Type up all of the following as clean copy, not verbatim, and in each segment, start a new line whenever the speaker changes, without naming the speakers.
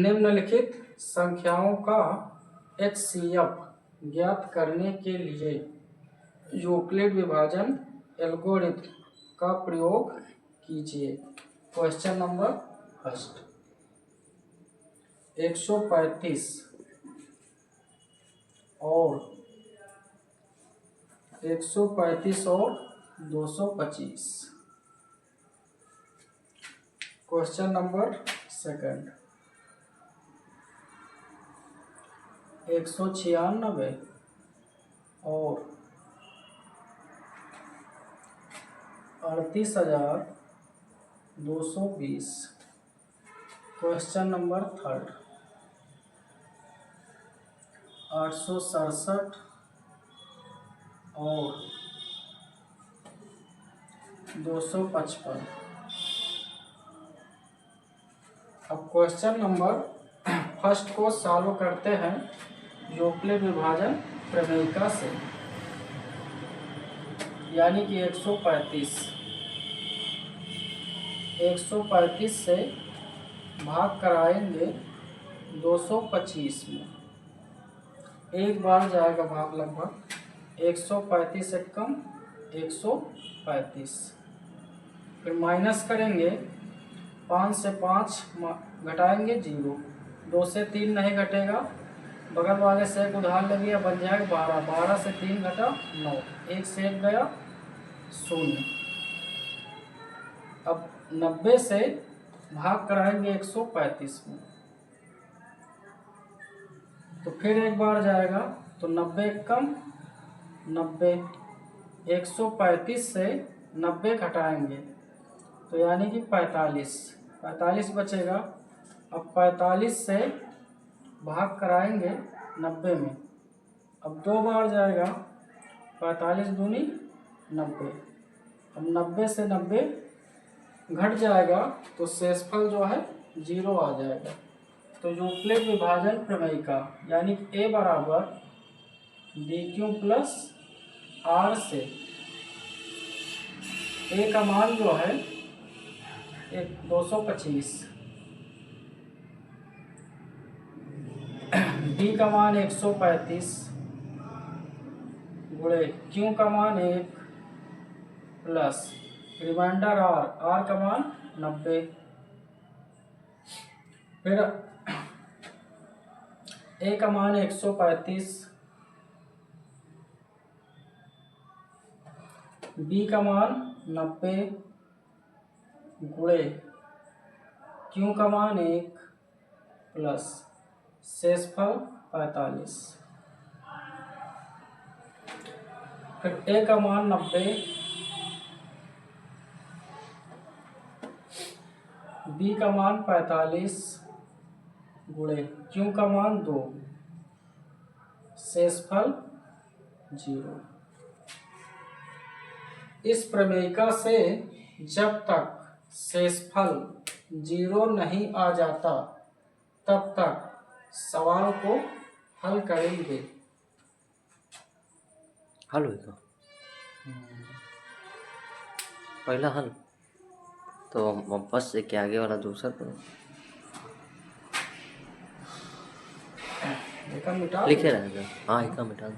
निम्नलिखित संख्याओं का HCF ज्ञात करने के लिए यूक्लिड विभाजन एल्गोरिथ्म का प्रयोग कीजिए। क्वेश्चन नंबर फर्स्ट, 135 और 225। क्वेश्चन नंबर सेकंड, 196 और 38,220। क्वेश्चन नंबर थर्ड, 867 और 255। अब क्वेश्चन नंबर फर्स्ट को सॉल्व करते हैं यूक्लिड विभाजन प्रमेयिका से, यानी कि 135 से भाग कराएंगे 225 में। एक बार जाएगा भाग लगभग 135 एक कम 135, फिर माइनस करेंगे 5 से 5 घटाएंगे 0, 2 से 3 नहीं घटेगा, बगल वाले से एक उधार ले लिया, बन जाएगा 12, 12 से 3 घटा 9, 1 से 1 गया 0। अब 90 से भाग कराएंगे 135 में, तो फिर एक बार जाएगा तो 90 कम 90, 135 से 90 घटाएंगे तो यानी कि 45 बचेगा। अब 45 से भाग कराएंगे 90 में, अब 2 बार जाएगा, 45 दूनी 90, अब 90 से 90 घट जाएगा तो शेषफल जो है 0 आ जाएगा। तो यूक्लिड विभाजन प्रमेयिका यानी A बराबर BQ प्लस R से A का मान जो है 225, B का मान 135 गुणे Q का मान 1 प्लस रिमाइंडर R का मान 90, फिर A का मान 135, B का मान 90 गुणे Q का मान 1 प्लस शेषफल 45, फिर A का मान 90, B का मान 45 गुणे Q का मान 2, शेषफल 0। इस प्रमेयिका से जब तक शेषफल 0 नहीं आ जाता तब तक सवाल को हल करेंगे।
हल होगा पहला हल, तो वापस से क्या आगे वाला दूसरा करो, लिखे रहेगा। हाँ, एक मिटा दो,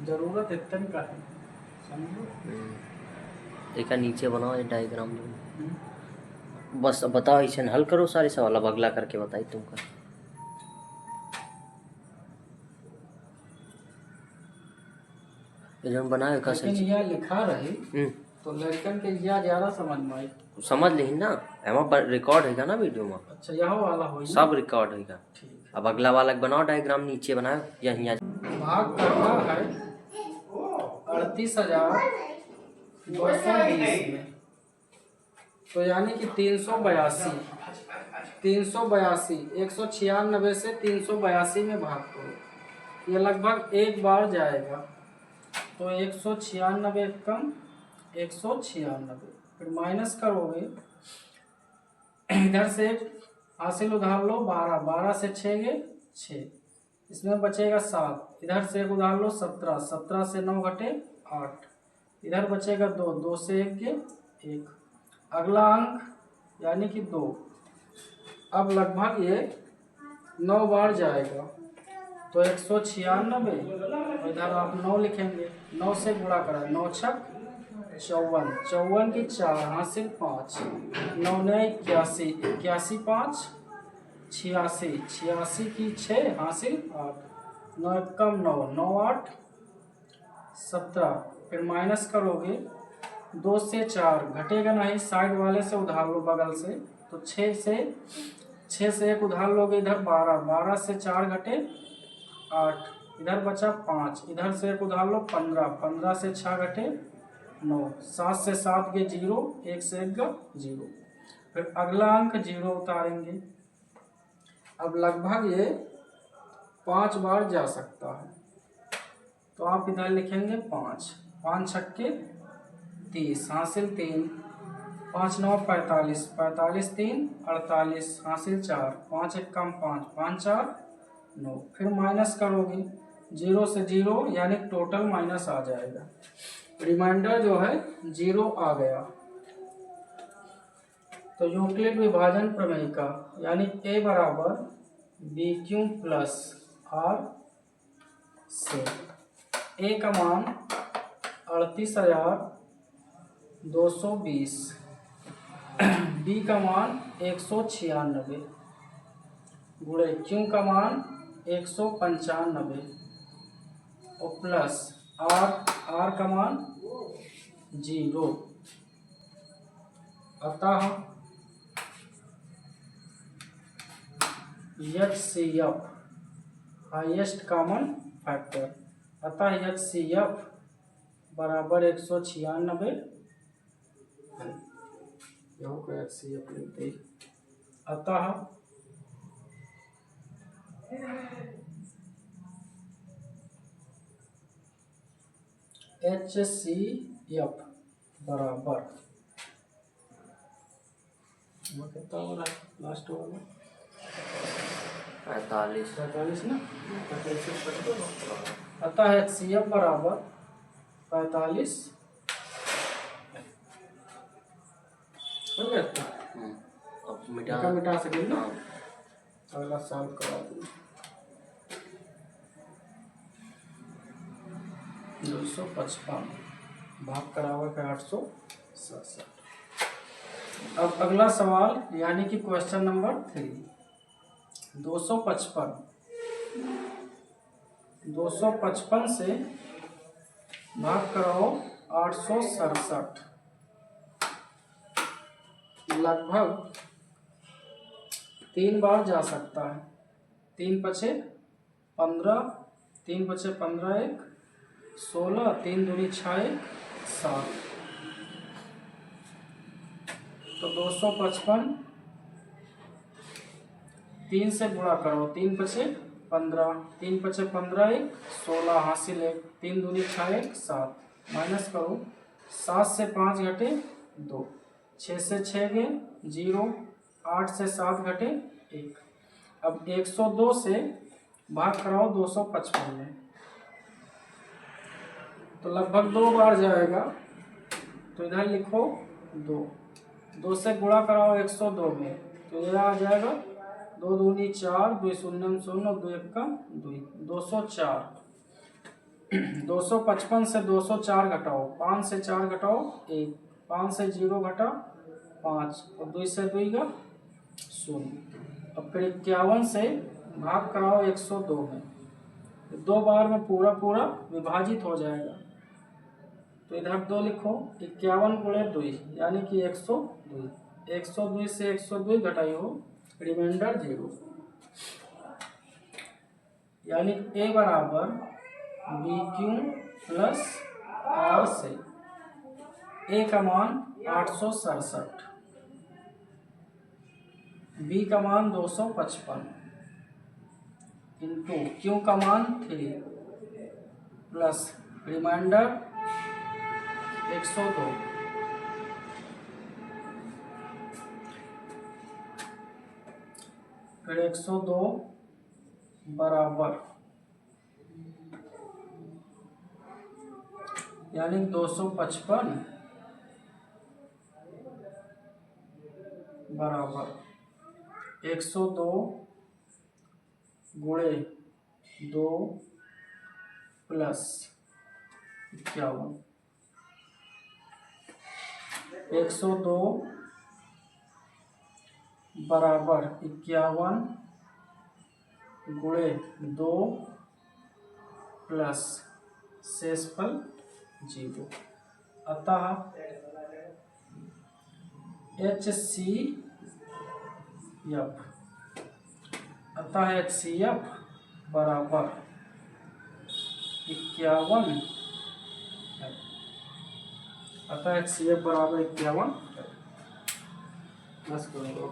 जरूरत इतनी का है, समझो।
एक नीचे बनाओ ये डायग्राम दो, बस अब बताओ इसे हल करो सारे सवाल, अब अगला करके बताई तुमको। बनाए का
लेकिन यह लिखा रही तो लड़कन के यह ज्यादा समझ में आई,
समझ ली ना, एमा रिकॉर्ड है ना वीडियो में।
अच्छा, यह वाला हो
सब रिकॉर्ड है। अब अगला वाला बनाओ डायग्राम, नीचे बनाओ यहीं
भाग करना है 38,220 में, तो यानी कि 382, 196 से 382 में भाग करो, ये लगभग एक बार जाएगा, तो 196 कम 196, फिर माइनस करोगे, इधर से हासिल उधार लो 12, 12 से 6 गए 6, इसमें बचेगा 7, इधर से एक उधार लो 17, 17 से 9 घटे 8, इधर बचेगा 2, 2 से 1 के 1, अगला अंक यानी कि 2, अब लगभग ये 9 बार जाएगा, तो 196, इधर आप 9 लिखेंगे, 9 से गुणा करा, 9 छक 54, 54 की 4 हासिल 5, 9 ने 81, 81 5 86, 86 की 6 हासिल 8, 9 कम 9, 9 8 17, फिर माइनस करोगे 2 से 4 घटेगा नहीं, साइड वाले से उधार लो बगल से, तो 6 से 1 उधार लोगे, इधर 12, 12 से 4 घटे 8, इधर बचा 5, इधर से 1 उधार लो 15, 15 से 6 घटे 9, 7 से 7 के 0, 1 से 1 का 0, फिर अगला अंक 0 उतारेंगे। अब लगभग ये 5 बार जा सकता है, तो आप इधर लिखेंगे 5, 5 छक्के 30 हासिल 3, 5 9 45, 45 3 48 हासिल 4, 5 1 कम 5, 5 4 9, फिर माइनस करोगे 0 से 0, यानी टोटल माइनस आ जाएगा, रिमाइंडर जो है 0 आ गया। तो यूक्लिड विभाजन प्रमेय का, यानी A बराबर BQ प्लस R से A का मान 38,220, B का मान 196 गुणे Q का मान 195 और प्लस R का मान 0, अतः HCF हाईएस्ट कॉमन फैक्टर, अतः HCF बराबर 196 है, HCF लिखते ही, अतः HCF बराबर कितना हो रहा है लास्ट वाला 45 ना, 45, अतः HCF बराबर 45 हो गया।
अब
मिटा सकेंगे ना, अगला सॉल्व करा दूँ। 255 भाग करावा का 867। अब अगला सवाल, यानी कि क्वेश्चन नंबर 3, 255 से भाग कराओ 867, लगभग 3 बार जा सकता है, 3 पचे 15, 3 पचे 15 1 16, 3 दूनी 6 1 7, तो 255 3 से गुणा करो, 3 पचे 15, 3 पचे 15 1 16 हासिल 1, 3 दूनी 6 1 7, माइनस करो 7 से 5 घटे 2, 6 से 6 गए 0, 8 से 7 घटे 1। अब 102 से भाग कराओ 255 में, तो लगभग 2 बार जाएगा, तो इधर लिखो 2 से गुणा कराओ 102 में, तो ये आ जाएगा 2 दूनी 4, 2 शून्य 0, 2 1 का 2, 204। 255 से 204 घटाओ, 5 से 4 घटाओ 1, 5 से 0 घटा 5 और 2 से 2 का 0। अब फिर 51 से भाग कराओ 102 में, 2 बार में पूरा विभाजित हो जाएगा, तो इधर 2 लिखो, 51 गुणे 2 यानी कि 102, 102 से 102 घटाई हो, रिमाइंडर 0, यानी A बराबर BQ प्लस R से A का मान 867, B का मान 255 इंटू Q का मान 3 प्लस रिमाइंडर 102, फिर 102 बराबर, यानी 255 बराबर 102 गुणे 2 प्लस 51। 102 बराबर 51 गुणे 2 प्लस शेषफल 0। अतः HCF बराबर 51 है। अतः HCF बराबर 51 है। बस करो।